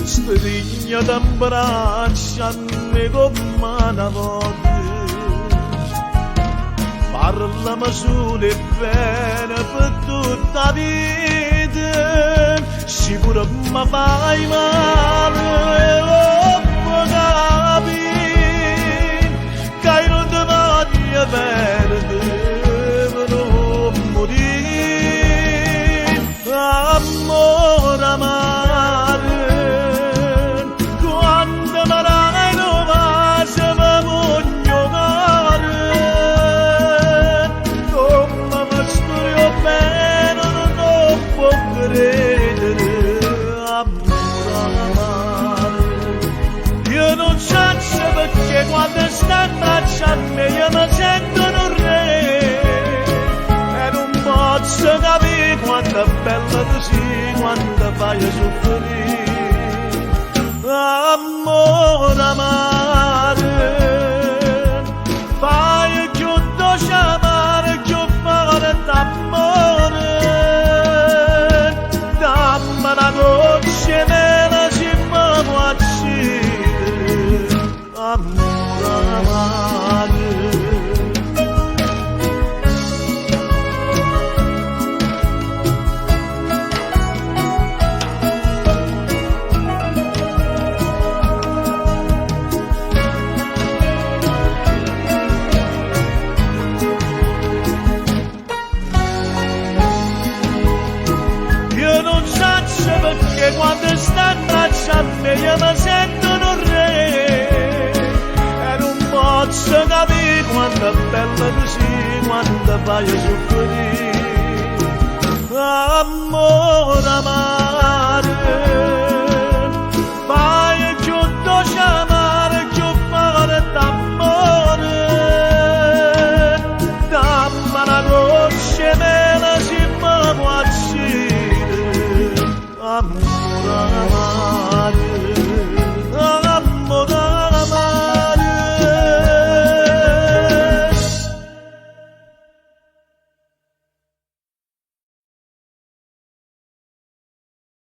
Stringo d'abbraccio a me come una volta, parlami solo e bene per tutta la vita, sicuro mi fai male, oh, capi, che non ti voglio perdere per non morire, amore amaro. Perché quando sta in faccia a me io mi sento un re e non posso capire quanto è bella così quando fai soffrire amore amare fai più dolce amare più forte d'amore dammi una goccia mela se mi può amore amare. Io non so perché quando sta in braccio a me io mi sento un re posso capire quanto è bella così quando fai soffrire amore amare.